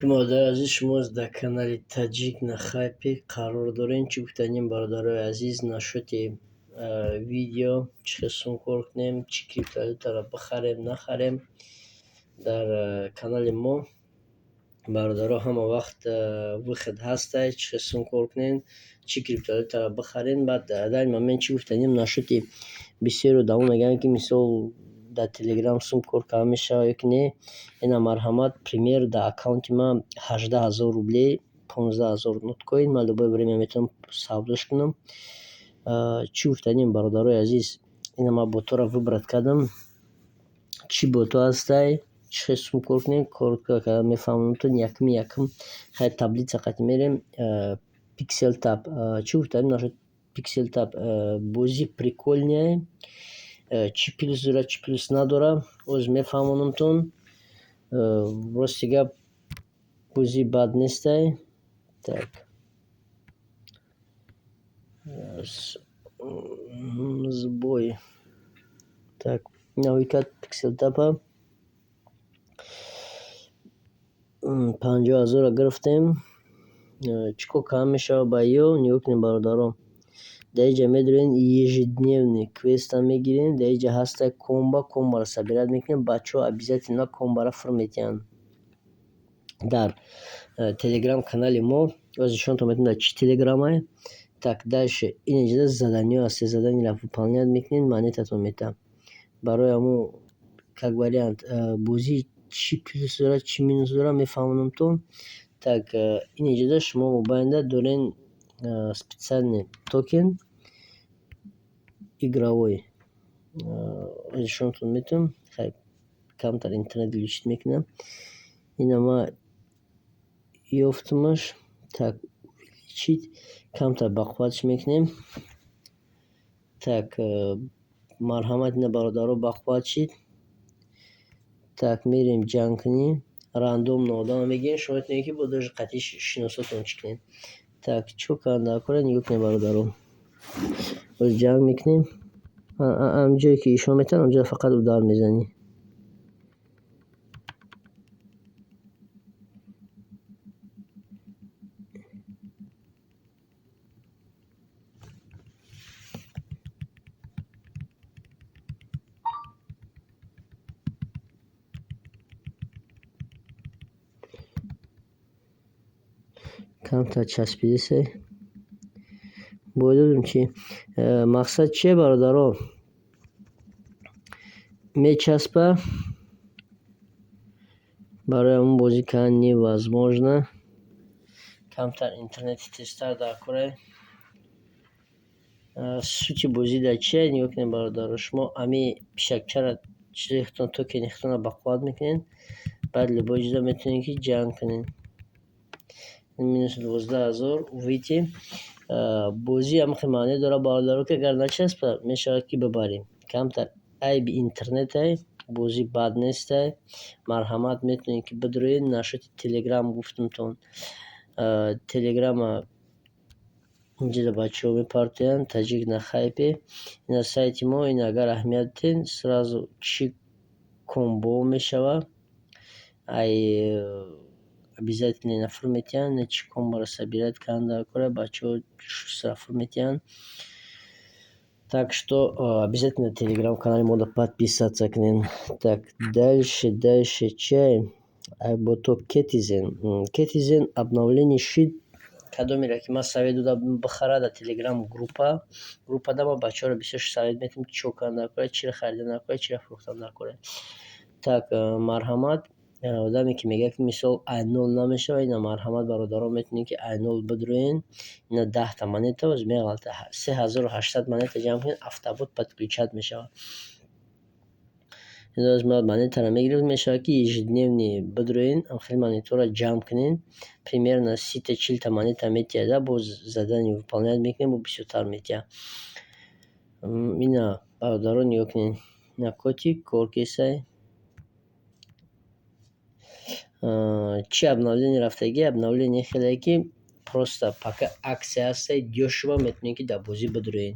مادر عزیز، شما در کانال تاجیک نخایپی قرار دارین. چی گفتنیم برادرای عزیز، نشد ویدیو چه کار کنیم، چی کریپتووالوتا را بخریم نخریم در کانال ما. برادرها همه وقت وقت هسته چه کار کنین، چی کریپتووالوتا را بخرین. بعد در момент چی گفتنیم نشد بسیار دوام میگن که مثال در تلگرام سوم کار که میشه یک نه اینا مرحمت پریمیر در اکاونت ما 18000 روبلی 15000 نوت کوین من любое время میتونم سوداش کنم. چی گفتنیم برادرای عزیز، اینا ما بوتا را выбрать کردم. چی بوتا هسته چه سوم کار کنیم کار که میفهمم تو یکم خیلی таблица قط میریم پیکسل تاب. چی گفتنیم نشد پیکسل تاب بازی прикольне. چی плюс داره چی плюс نداره اوز میفهمونم تون. راستی گپ بازی بد نیسته. так сбой. так навикат пиксел тапа 50000 гирифтем. чико кам мешава ба ё нигоҳ кунед бародарон. در اینجا میدونین ежедневный квеста میگیرین. در اینجا هسته комбо را собирать میکنین. بچه ها обязательно комбо را фр метиҳан در телеграм канали мо. озишон то метавонед чи телеграмай. так дальше инҷа заданиё аст. заданиеро выполнять мекунин монетатон метам. барои ҳамун как вариант бозӣ чи плюс дорад чи минус дорад мефаҳмонам тон. так инҷа шумо мобайнда дорен специальный токен игровой. озишонтон метавонам хай камтар интернет глючит мекунам. ина ма ёфтамаш. так увеличить камтар бақувватш мекунем. так марҳамат ина бародаро бақувват шид. так мерем ҷанг кунем. рандомно одама мегирем. шумо метавонед ки бо даже қатъи шиносотон чӣ кунед. так чико кардан кора нигоҳ кунед бародаро. боз ҷанг мекунем. ҳамҷое ки ишон метавонад ҳамҷо фақат удар мезанӣ. камтар часпидисе. боидодум чи мақсад чие бародаро? мечаспа барои ҳамун бозӣ кардан невозможно. камтар интернети тезтар дар кора. сути бозӣ дар чия нигоҳ кунед бародаро. шумо ами пишакчара чизехтон токенихтонро бақувват мекунед. баъд любой ҷуза метавонед ки ҷанг кунед. минус 12000 увидите. бозӣ ҳамахел маъне дорад бародаро ки агар начаспа мешавад ки бибарем. камтар айби интернете. бозӣ бад несте. марҳамат метавонед ки бидроед. нашоти телеграм гуфтамтон. телеграма инҷа бачаҳо мепартоянд. таҷик на хайпе. ина сайти мо. ин агар аҳамият диден сразу чӣ комбо мешавад. ай обязательно ина фр метиҳанд. ина чӣ комборо собирать кардан кора бачаҳо шустра фр метиҳанд. так что обязательно телеграм канали мода подписаться кунед. так дальше чай бото кетизен обновление шид. кадомеро ки ман совет додам бихара дар телеграм группа дама бачаҳоро бисёр совет метавонем чико кардан кора, чиро харидан кора, чиро фурӯхтан кора. так марҳамат одаме ки мегӯяд ки мисол I0 намешавад. ина марҳамат бародарон метавонед ки I0 бидроен. ина 10 монета оз меғалта 3800 монета ҷамъ кунед. автобот подключат мешавад. ин монетаро мегиред мешавад ки ежедневный бидроен. хеле монетаро ҷамъ кунед. примерно 30-40 монета метиҳад. боз задание выполнять мекунед. бо бисёртар метиҳад. ина бародарон нигоҳ кунед. ина котик коркесай. чи обновление рафтагӣ. обновление хеле ки просто пока акция ҳастаи дёшево метавонед ки дар бозӣ бидуред.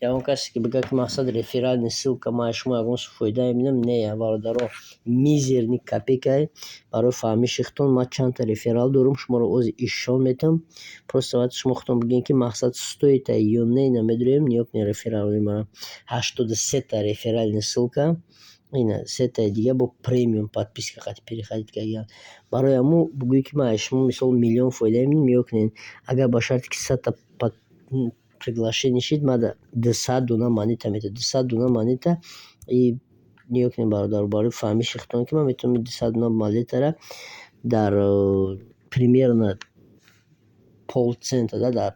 Ягон касе ки бигӯяд ки мақсад реферални ссилка ман шумо ягон фоида мебинам, не бародаро, мизерни копейкаи барои фаҳмиши худтон ман чандта реферал дорам, шуморо ҳозир ишон метам. Просто вақте шумо худтон бигӯед ки мақсад стоит ё не, ина медурем ниё кунед рефералои ман 83 реферални ссилка, ина сетаи дига бо премиум подписка қати переходить кардан. Барои ҳамун бигӯед ки ман шумо мисол миллион фоида мебинем, ниё кунед. Агар ба шарте ки 100 приглашение шид, ман 200 дона монета метавонам, 200 дона монета и ниё кунед бародар, барои фаҳмиши худтон ки ман метавонам 200 дона монетаро дар примерно полцента, дар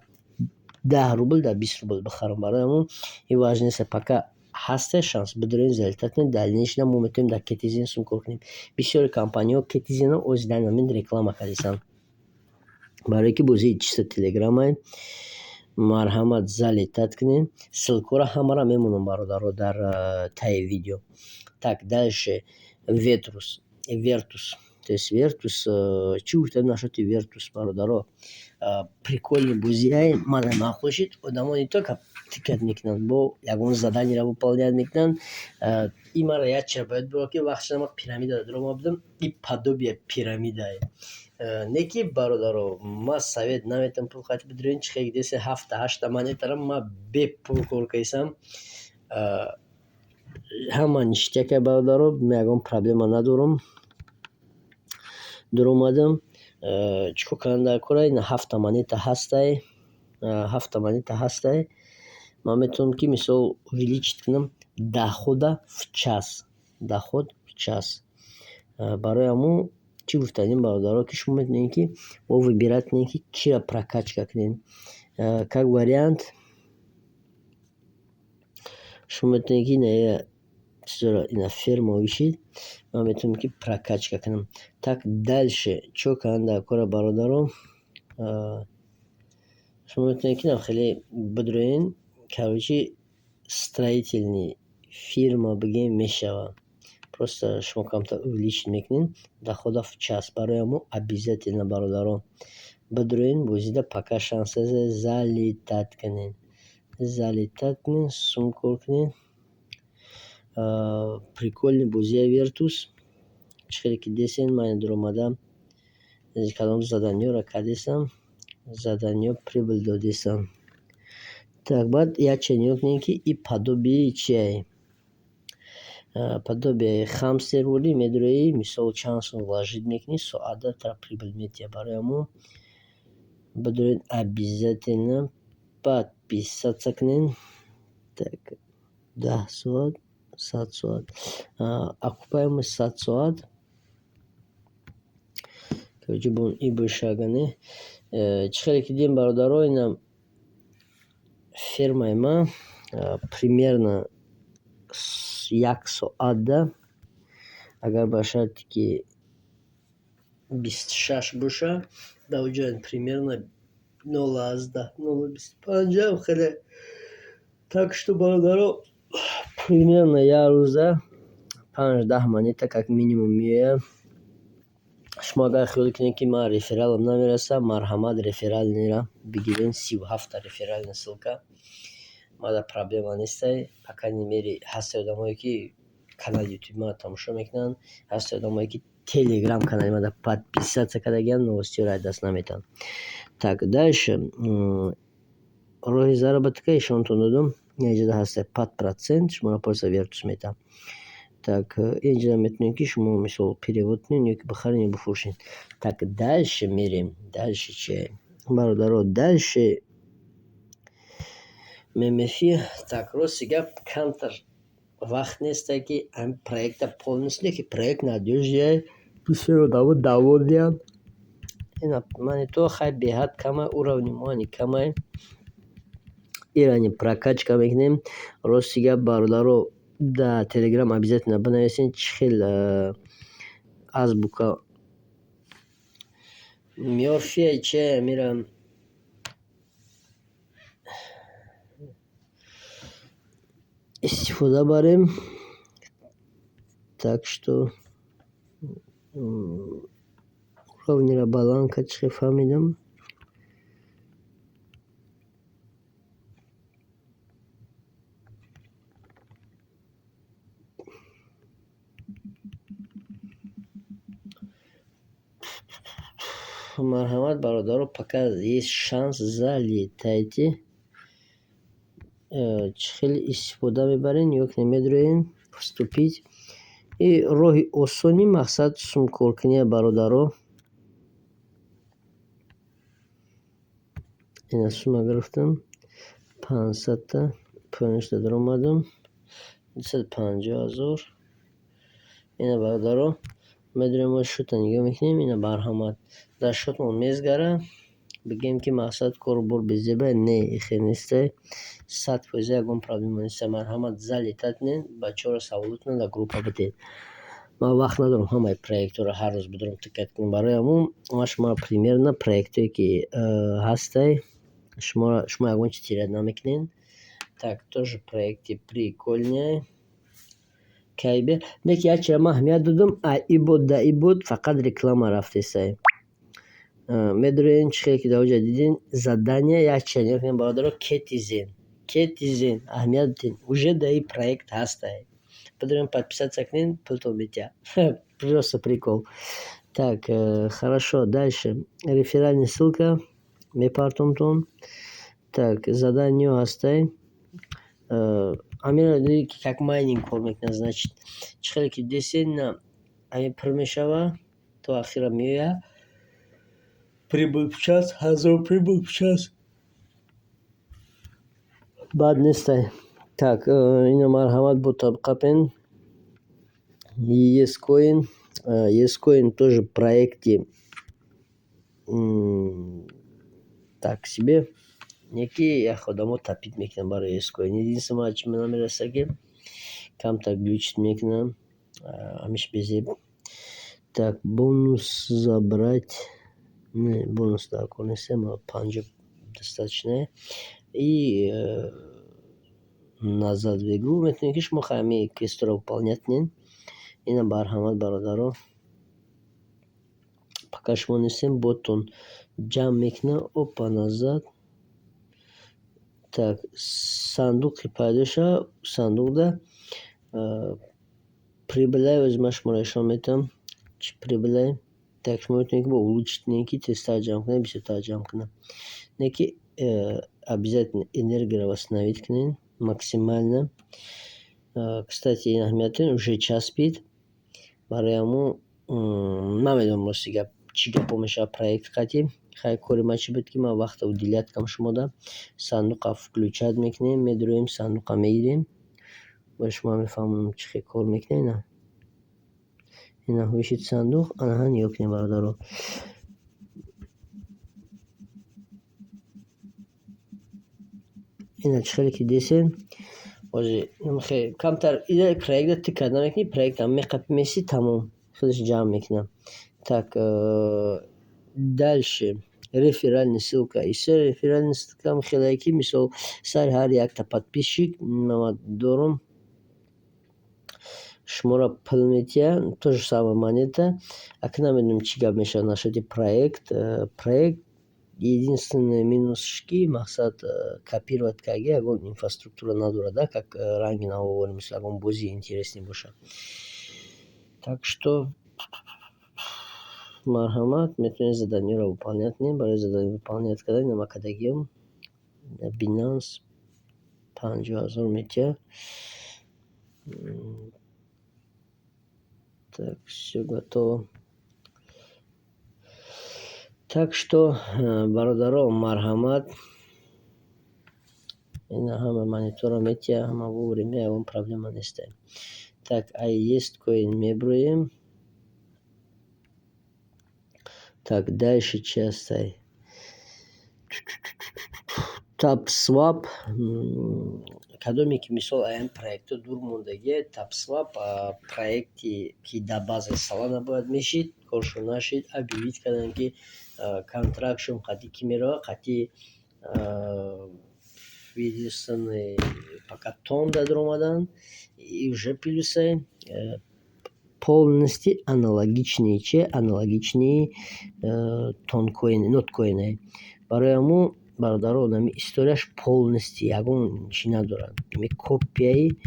10 рубл, дар 20 рубл бихарам. Барои ҳамун ин важно нест, пока ҳаста шанс бидурен залитат кунед. Дальнейшем мо метавонем дар Кетизин сум кор кунем. Бисёри компанияҳо Кетизино ози дар ин момент реклама кардасан. Барое ки бозии чисто телеграммай, марҳамат залитат кунед. Ссилкаро ҳамаро мемонам бародаро дар таи видео. Так, дальше Вертус. То есть Вертус, чӣ гуфтем насчёти Вертус, бародаро? Прикольни бозиае, мана махушид, одамо не только тикет мекунанд, бо ягон заданиеро выполнять мекунанд. И мара як чиз бояд биро ки вақти ман пирамида драма будам, и подобие пирамидае. Не ки бародаро, ман совет наметам пул қати бидурен, чихе десе 7-8 монетаро ман бепул кор кайсам. Ҳама ништяка бародаро, ягон проблема надорам. Дуромадам чико канда кора, ина 7 монета ҳастай, 7 монета ҳастай. Ман метавонам ки мисол увеличить кунам дохода в час, доход в час. Барои ҳамун чӣ гуфтанем бародаро, ки шумо метавонед ки во выбирать кунед ки чиро прокачка кунед. Как вариант шумо метавонед ки ина ферма вишид, ман метавонам ки прокачка кунам. Так, дальше чё канда кора бародаро, шумо метавонед ки хеле бидурен, короче строительный фирма бигем мешава. Просто шумо камтар увеличить мекунед дохода в час. Барои ҳамун обязательно бародаро бидурен бозида, пока шанс залитат кунед. Залитат кунед, сум кор кунед. Прикольни бозия Вертус. Чихеле ки десен ман дуромада кадом заданиёро кардесам, заданиё прибыль додесам. Так, баъд як чиз ниё кунед ки и подобие чие? Подобие хамстер буди медураи, мисол чанд сум вложить мекунӣ, соата тра прибыль метиҳад. Барои ҳамун бидурен обязательно подписаться кунед. Так, 10 соат, 100 соат. Окупаемость 100 соат. Короче, бун и бошагане. Чихеле ки дем бародаро, ина фермаи ман примерно 1 соата, агар ба шарте ки 26 боша, даоҷоин примерно 0,10, 0,25 хеле. Так что бародаро, примерно як рӯза 5-10 монета как минимум меояд. Шумо агар хиёл кунед ки ман рефералам намераса, марҳамат рефералнира бигирен, 37 реферални ссилка. Мада проблема нестай. Пока немери ҳасте одамое ки канали ютуби мана тамошо мекунанд, ҳасте одамое ки телеграм канали мана подписаться кардагиянд, новостиёро аз даст наметан. Так, дальше роҳи заработка ишонтон додам. Инҷода ҳасте 5%, шуморо просто Вертус метам. Так, инҷода метавонед ки шумо мисол перевод кунед, ёки бихаред, ё бифурӯшед. Так, дальше мерем. Дальше чие? Бародаро, дальше мемефи. Так, рости гап, камтар вақт нестай ки ҳамин проекта полностью, ки проект надёждия, бисёр одамо даводиям. Ина монитор хай беҳад камай, уровни моани камай. Ирани прокачка мекунем. Рости гап бародаро, да телеграм обязательно бинависед чӣ хел азбука мёрфия че мирам истифода барем. Так что уровниро баланд кард, чихе фаҳмидам. марҳамат, бародаро, пока есть шанс залетайте. Чӣ хеле истифода мебарен, ёк намедроен вступить. И роҳи осони мақсад сумкоркунии бародаро. Ина сума гирифтам 500-та пойништа даромадам 250,000. Ина бародаро медоем мо шута нигоҳ мекунем. Ина марҳамат дар шотмон мезгара бигем ки мақсад кору бор безеба не ихе нестай 100% ягон проблема нестай. Марҳамат залетатнен бачаҳоро саволотна дар группа бидед. Ман вақт надорам ҳамаи проектҳоро ҳар рӯз бидорам тикат кунам. Барои ҳамун ман шуморо примерно проектое ки ҳастай шумо ягон чи тиря намекунен. Так, тоже проекти прикольные. Кайбе неки ячира ман аҳамият додам аибод даибод фақат реклама рафтесай. Медорен чӣ хеле ки дар оҷа дидин задания яччан ёкнем бародаро кетизен аҳамият дидин уже даи проект ҳастай. Бидорен подписаться кунен пултон метя. Просто прикол. Так, хорошо, дальше. Реферальная ссылка мепартомтон. Так, задание ҳастай. Амира диди ки как майнинг кор мекунад, значит чӣ хеле ки десен ами пур мешава то ахира меоя прибыль в час 1000 прибыль в час. Бад нестай. Так, ина марҳамат бо табқапен Есcoin тоже проекти так себе. Неки як одамо тапид мекунам барои Есcoin. Единственное чӣ намераста ки камтар глючит мекунам. Амиш безеб. Так, бонус забрать. Не, бонус далеко не сема, 50 достаточно. И назад в игру метавонед ки шумо хами квестро выполнять кунед. Ина марҳамат бародаро. Пока шумо нестем ботон ҷамъ мекунам. Опа, назад. Так, сандуқи пайдо шава. Сандуқда прибылай оз ман шуморо нишон медиҳам. Чӣ прибылай? Так, шумо метавонед ки бо улучшить неки тезтар ҷамъ кунед, бисёртар ҷамъ кунед. Неки обязательно энергияро восстановить кунед максимально. Кстати, ин аҳамиятен уже час бид. Барои ҳамун намедонам рости гап чӣ гапо мешавад проект қатъи. Хай кори ман чӣ буд ки ман вақта уделят кам шумода сандуқа включат мекунем, медроем сандуқа мегирем. Ба шумо мефаҳмонам чӣ хел кор мекунем. Ина ҳушит сандуқ анаҳан ёкне бародаро. Ина чӣ хеле ки десен ози камтар ида проекта тикат намекунӣ, проектам меқапӣ меси тамом худаш ҷамъ мекунам. Так, дальше реферальная ссылка. Исо реферальная ссылка хеле ки мисол сари ҳар якта подписчик ман дорам шуморо пул метия, то же самое монета. Ака намедонам чӣ гап мешавад насоти проект. Проект единственный минусш ки мақсад копировать карда ягон инфраструктура надорад, как ранги навоварӣ, мисол ягон бози интересный бошад. Так что марҳамат, метавонед заданиеро выполнять кунед. Барои задание выполнять кардан намакадагиам Binance 50,000 метия. Так, все готово. Так что, бародаро, марҳамат. Ина ҳама монитора метия, ҳама вовремя, ягон проблема нестай. Так, Есcoin меброем. Так, дальше чӣ ҳастай? TapSwap. Кадоме ки мисол аян проектҳо дур мондагие, TapSwap проекти ки дар базаи Solana бояд мешид, коршон нашид, объявить кардан ки контрактшон қатъи ки мерава, қатъи единственный пока тонда даромадан и уже плюсай полностью аналогичные тонкоин, ноткоине. Барои ҳамун бародаро нами историяш полностью ягон чӣ надорад. Ми копияи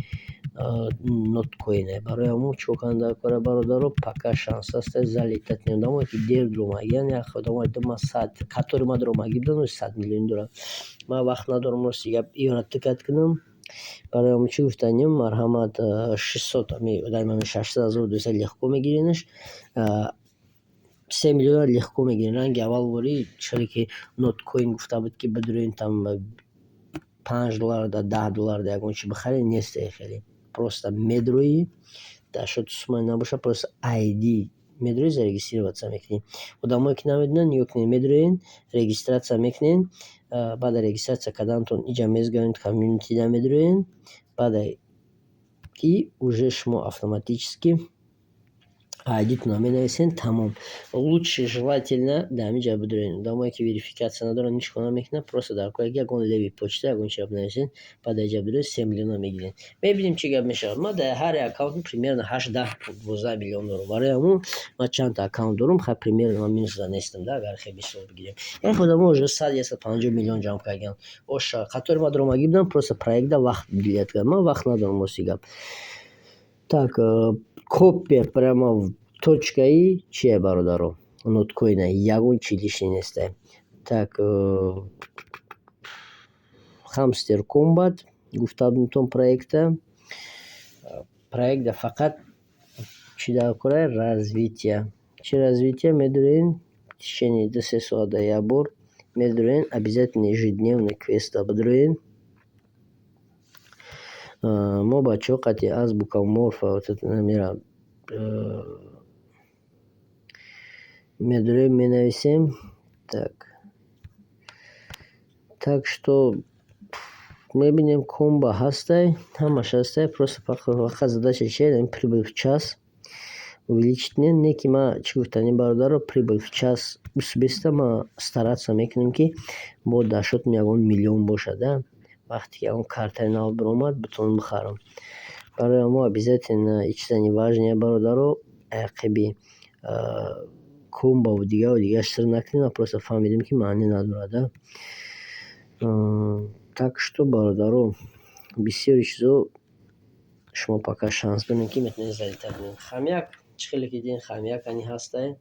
ноткоине. Барои ҳамон чӯканда кора бародаро пока шанс аст залетат неодамое ки дер дуромагиян як одамое дума 100 қатори ма дуромагӣ будан 100 миллион дора. Ман вақт надорам рости гап иёрат дикат кунам. Барои ҳамон чӣ гуфтанем марҳамат 600 ами 600,200 легко мегиринаш 3 миллион легко мегирин. Ранги аввалвори чоре ки ноткоин гуфта буд ки бидурин там $5 да $10 ягон чи бихарӣ несте. Хеле просто медрои дашот сумай набоша просто ID медрои зарегистрироваться мекунем. Одамое ки намедонанд ёкне медроин регистратсия мекунем. Баъд регистратсия карданатон иҷа мезгавед комьюнити да медроин. Баъд и уже шумо автоматически ID-тона менависен тамом. Лучше желательно да ҳамиҷа бидурен. Одамое ки верификация надоранд ҳеч кона намекунанд. Просто дар кор ягон леви почта ягон чиро бинависен. Баъд иҷа бидурен 3 миллион мегирен. Мебинем чӣ гап мешавад. Ман дар ҳар аккаунт примерно 8-10-12 миллион дорам. Барои ҳамон ман чанд та аккаунт дорам. Хай примерно ман минусда нестам да агар хеле бисёр бигирем. Як одамое уже 100-150 миллион ҷамъ карданд. Оша қатори ма дуромагӣ будан просто проектда вақт билет кард. Ман вақт надорам рости гап. Так копия прямо точкаи чие бародаро ноткоина ягон чи лишни несте. Так Hamster Combat гуфта будам проекта фақат чи дар кора развития. Чи развития медурен в течение 2-3 соата як бор медурен обязательно ежедневный квеста бидурен. Мо бачаҳо қатъи азбука морфа намира медурем менависем. Так что мебинем комба ҳастай, ҳамаш ҳастай. Просто фақат задача чие? Прибыль в час увеличить. Не ки ма чӣ гуфтанем бародаро прибыль в час 20 ма стараться мекунем ки бо дашотм ягон миллион бошад. Вақте ки ягон картаи нав биромад битонам бихарам. Барои мо обязательно чизани важне бародаро ақиби комбаву дигар сир накунем. Просто фаҳмидем ки маъне надорад. Так что бародаро бисёри чизо шумо пока шанс бинед ки метавонед залетат. Хамяк чӣ хеле ки дидем хамяк ани ҳастай.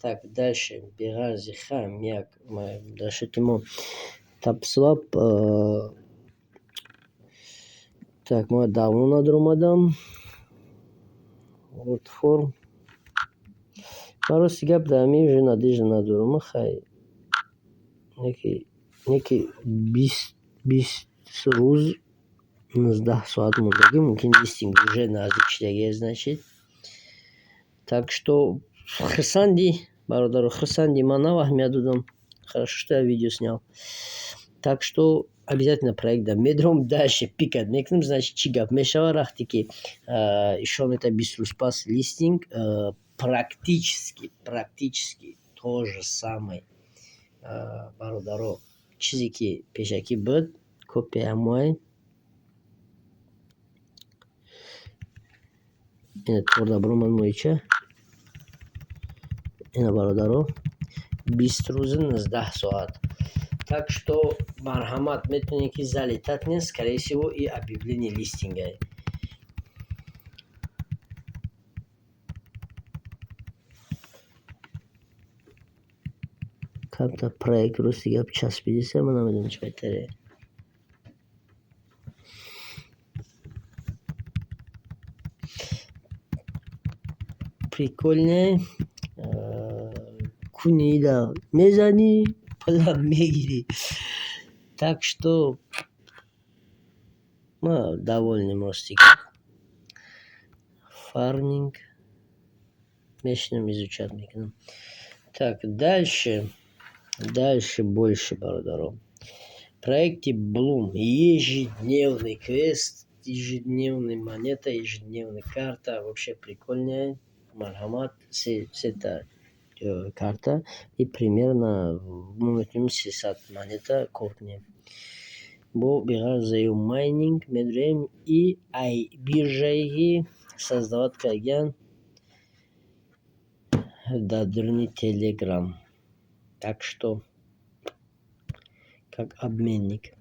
Так дальше беғарзи хамяк дашоти мо тапсвап. Так мо давно надоромадам форм. Ман рости гап дар ҳамин уже надежда надорам. Хай неки 20 рӯз 19 соат мондагӣ мумкин листинг уже наздик шидагӣ значит. Так что хирсанди бародаро хирсанди ман наваҳмия додам. Хорошо что я видео снял. Так что обязательно проект да медром дальше пикать мекунем. Значит чӣ гап мешавад вақте ки ишон мета 20 рӯз пас листинг практически то же самое бародаро чизе ки пешакӣ буд копия мой ина торда биромад моича ина бародаро 20 рӯзи 19 соат. Так что марҳамат метавонед ки залетат не скорее всего и объявление листинга. Как-то проект рости гап часпидиса ман намедонам чӣ беҳтаре. Прикольне кунида мезани пулам мегири. Так что ма довольнем рости гап. Фарминг мешинам изучать мекунам. Так дальше больше бародаро. Проекте Bloom ежедневный квест, ежедневная монета, ежедневная карта. Вообще прикольная. Марҳамат сета карта и примерно мы метавонем 300 монета кор кунем. Бо беғарзи майнинг медурем и ай биржаи создават кардагиян дар дуруни Telegram. Так что как обменник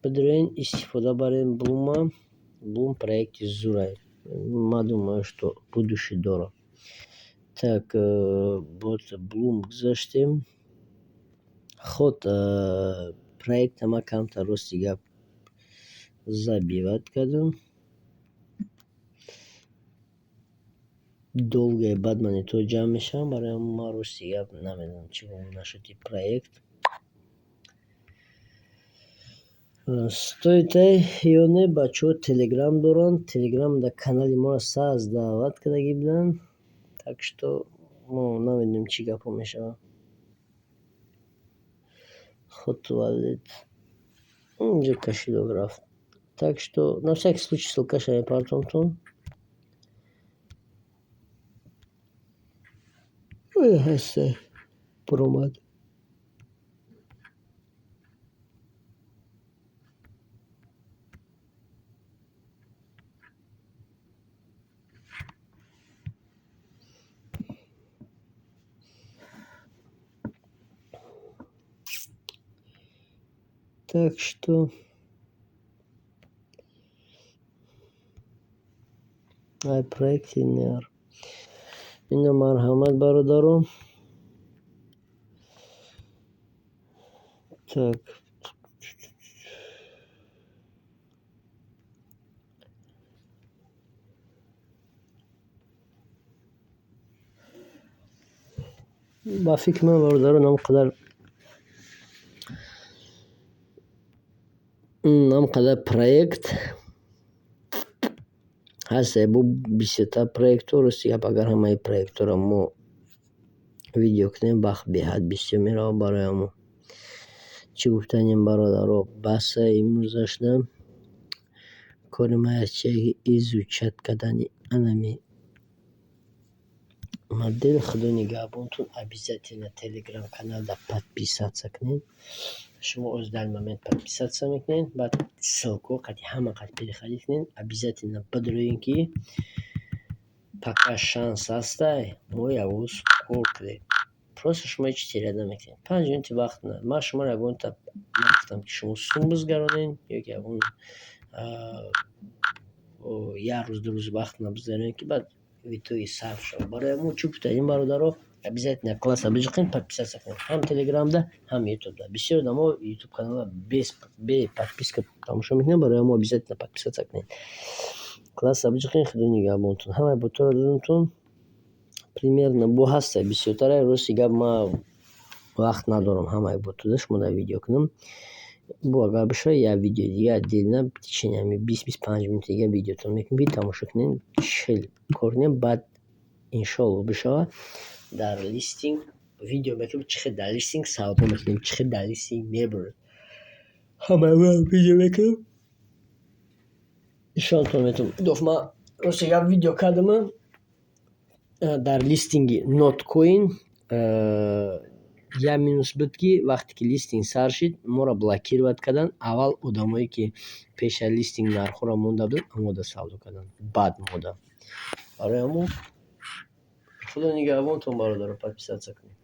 бидурен истифода барем Блума Bloom проекти зурай. Ма думаю, что будущее дорог. Так, вот Bloom гузоштем. Ход проекта ма камтар рости гап забивад кардам. Долгое баъд ман то ҷамъ мешавам, барои ҳамин ман рости гап намедонам чӣ гуна шуд ин проект. Стоитае ё не бачаҳо телеграм доранд. Телеграм дар канали моро саз даъват кардагӣ буданд. Так что мо намедонем чӣ гапҳо мешавад. Хотвалид инҷо кашидок рафт. Так что на всякий случай ссылкаша мепартонтон. ҳаста пуромад. Так что ай проекти нер. Ина марҳамат бародарон. Так. ба фикри ман бародарон ҳамқадар проект ҳаст. Бо бисёртар проектҳо рости гап агар ҳамаи проектҳоро мо видео кунем вақт беҳад бисёр меравад барои мо. Чӣ гуфтанем бародаро, баҳса имрӯзашна кори ма яшчиҳи изучат кардани анами модел. Худо нигаҳбонтон. Обязательно телеграм каналда подписаться кунед. Шумо оз дар момент подписаться мекунед, баъд ссилку ҳама қад переходить кунед. Обязательно бадроен ки пока шанс ҳастай мо ягон кор кунем. Просто шумо ҳеҷ тира намекунед. 5 минути вақт на. Ман шуморо ягонта нагуфтам ки шумо сум бизгаронед ё ки ягон як рӯз ду рӯз вақт набизаронед ки баъд в итоге сарф шавад. Барои мо чӣ гуфтаем бародаро, обязательно класса биҷиқин, подписаться кунед. Ҳам телеграмда, ҳам ютубда. Бисёр одамо ютуб каналда бе подписка тамошо мекунанд. Барои мо обязательно подписаться кунед. Класса биҷиқин. Худо нигаҳбонтон. Ҳамаи ботора додамтон. Примерно бо ҳаста бисёртара рости гап ман вақт надорам ҳамаи ботода шуморо видео кунам. Бо агар бишавад як видео дига отдельно в течение 20-25 минут дига видеотон мекунем, тамошо кунем, хел кор кунем. Баъд иншоалло бишавад дар листинг видео мекунем, чӣ хел дар листинг саволҳо мекунем, чӣ хел дар листинг мебурад. Ҳамаи видео мекунем. нишонтон метавонам. Доф ман рости гап видео кардам дар листинги ноткоин. як минус буд ки вақте ки листинг сар шид моро блокировать кардан. Аввал одамое ки пеша листинг нархҳоро монда буданд омода савдо кардан. Баъд мода барои мо худо нигаҳбонтон бародаро, подписаться кунед.